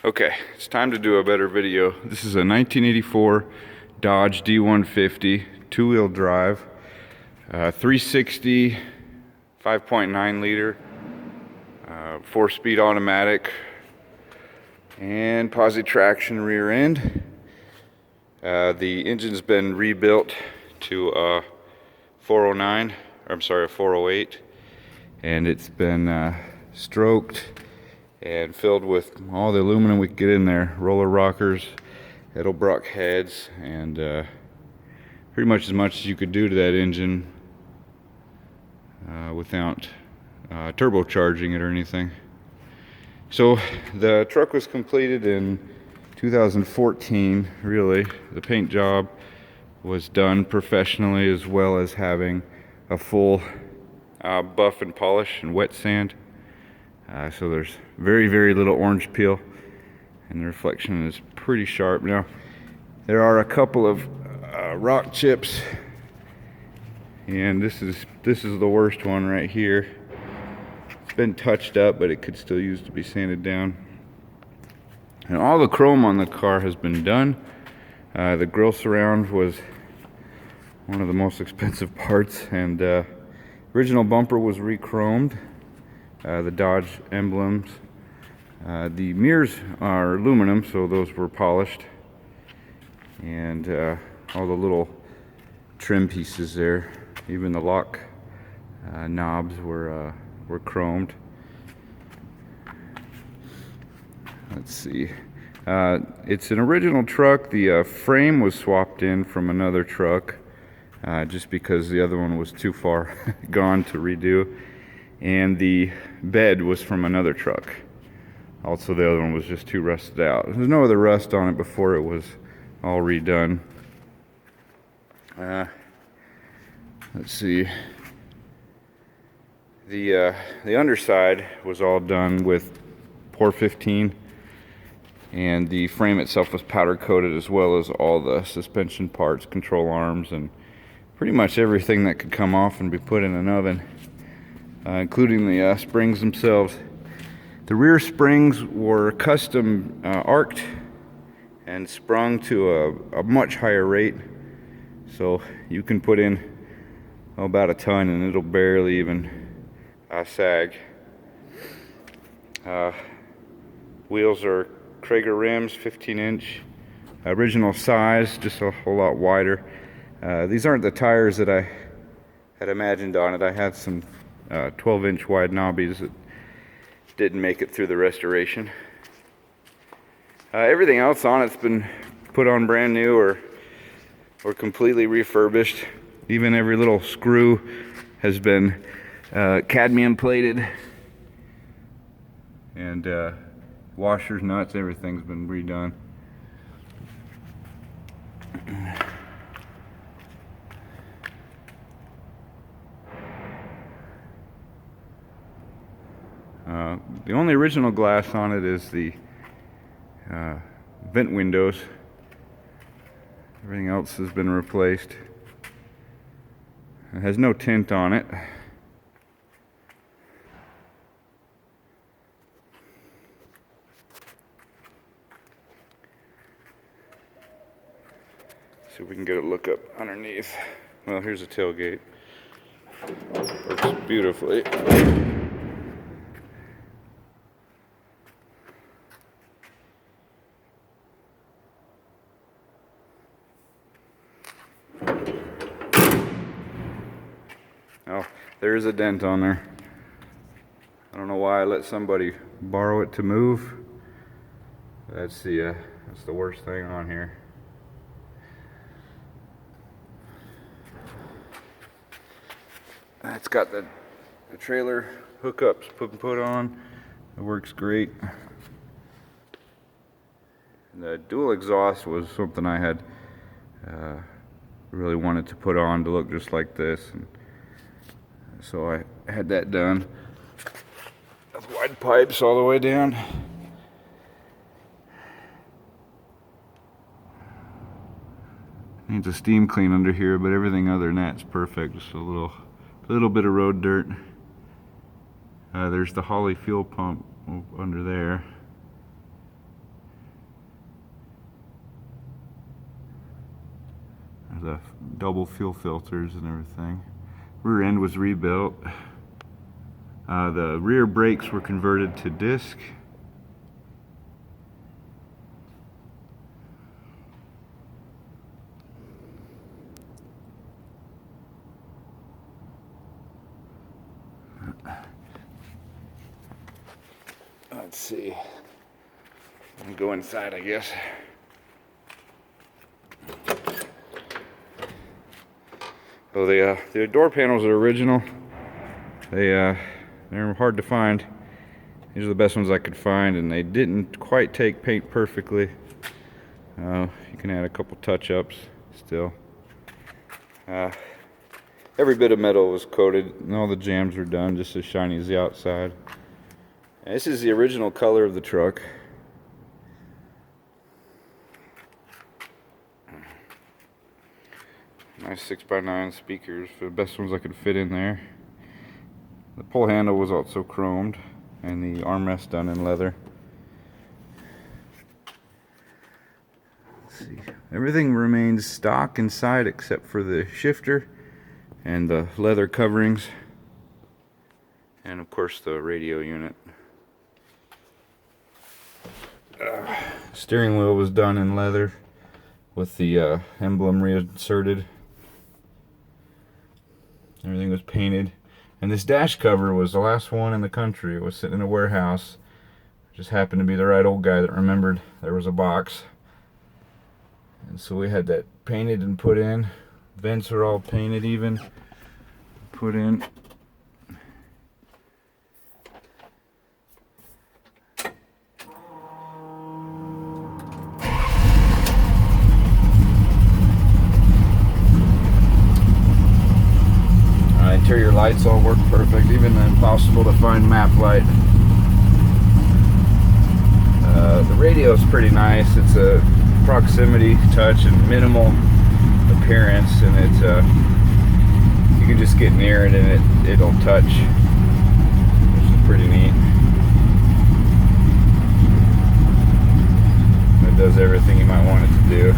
Okay, it's time to do a better video. This is a 1984 Dodge D150 two-wheel drive, 360, 5.9 liter, 4-speed automatic, and posi traction rear end. The engine's been rebuilt to a 409, or I'm sorry, a 408, and it's been stroked and filled with all the aluminum we could get in there. Roller rockers, Edelbrock heads, and pretty much as you could do to that engine without turbocharging it or anything. So the truck was completed in 2014, really. The paint job was done professionally, as well as having a full buff and polish and wet sand. So there's very little orange peel, and the reflection is pretty sharp. Now there are a couple of rock chips, and this is the worst one right here. It's been touched up, but it could still use to be sanded down. And all the chrome on the car has been done. The grille surround was one of the most expensive parts, and original bumper was re-chromed. The Dodge emblems. The mirrors are aluminum, so those were polished, and all the little trim pieces there, even the lock knobs were chromed. Let's see. It's an original truck. The frame was swapped in from another truck, just because the other one was too far gone to redo. And the bed was from another truck. Also, the other one was just too rusted out. There's no other rust on it before it was all redone. Let's see. The underside was all done with Pour 15, and the frame itself was powder coated, as well as all the suspension parts, control arms, and pretty much everything that could come off and be put in an oven. Including the springs themselves. The rear springs were custom arced and sprung to a much higher rate, so you can put in about a ton and it'll barely even sag. Wheels are Traeger rims, 15-inch, original size, just a whole lot wider. These aren't the tires that I had imagined on it. I had some 12-inch wide knobbies that didn't make it through the restoration. Everything else on it's been put on brand new or completely refurbished. Even every little screw has been cadmium plated, and washers, nuts, everything's been redone. The only original glass on it is the vent windows. Everything else has been replaced. It has no tint on it. See if we can get a look up underneath. Well, here's a tailgate. Works beautifully. Oh, there is a dent on there. I don't know why I let somebody borrow it to move. That's the worst thing on here. It's got the trailer hookups put on. It works great. The dual exhaust was something I had really wanted to put on to look just like this, and so I had that done. Wide pipes all the way down. Needs a steam clean under here, but everything other than that's perfect. Just a little bit of road dirt. There's the Holly fuel pump under there. the double fuel filters and everything. Rear end was rebuilt. The rear brakes were converted to disc. Let's see. Let me go inside, I guess. Oh, the door panels are original. They're hard to find. These are the best ones I could find, and they didn't quite take paint perfectly. You can add a couple touch-ups still. Every bit of metal was coated, and all the jambs were done just as shiny as the outside. And this is the original color of the truck. Nice 6x9 speakers, for the best ones I could fit in there. The pull handle was also chromed, and the armrest done in leather. Let's see. Everything remains stock inside except for the shifter and the leather coverings, and of course the radio unit. Steering wheel was done in leather with the emblem reinserted. Everything was painted, and this dash cover was the last one in the country. It was sitting in a warehouse. Just happened to be the right old guy that remembered there was a box, and so we had that painted and put in. Vents are all painted even, put in. Interior lights all work perfect, even the impossible to find map light. The radio is pretty nice. It's a proximity touch and minimal appearance, and it's you can just get near it and it'll touch, which is pretty neat. It does everything you might want it to do.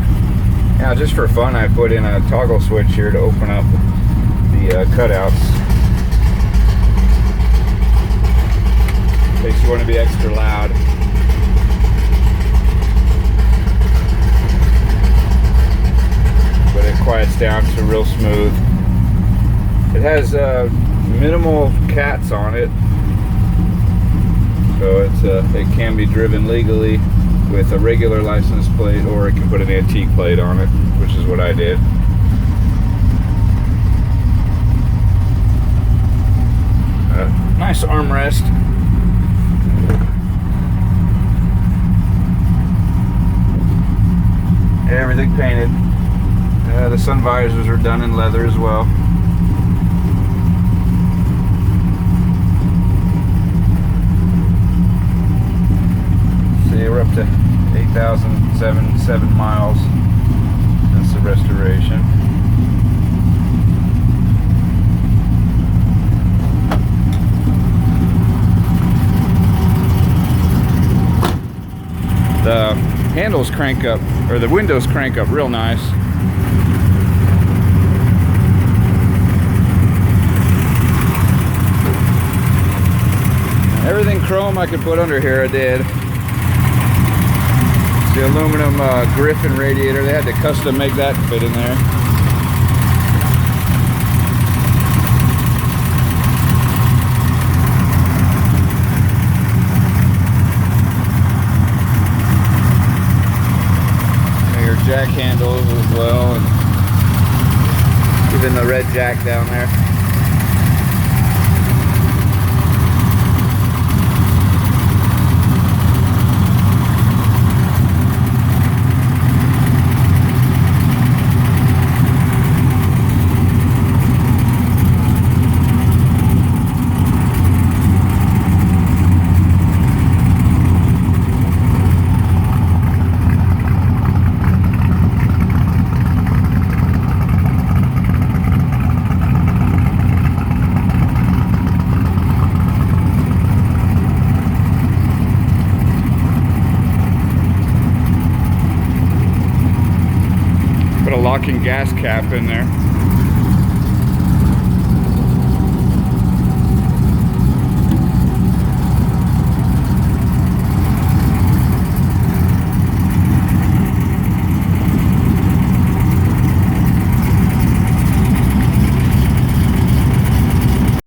Now, just for fun, I put in a toggle switch here to open up the cutouts, in case you want to be extra loud. But it quiets down to real smooth. It has minimal cats on it, so it can be driven legally with a regular license plate, or it can put an antique plate on it, which is what I did. Nice armrest. Everything painted. The sun visors are done in leather as well. See, we're up to 8,077 miles since the restoration. The handles crank up, or the windows crank up real nice. Everything chrome I could put under here, I did. It's the aluminum Griffin radiator. They had to custom make that fit in there. Jack handles as well, and even the red jack down there. locking gas cap in there.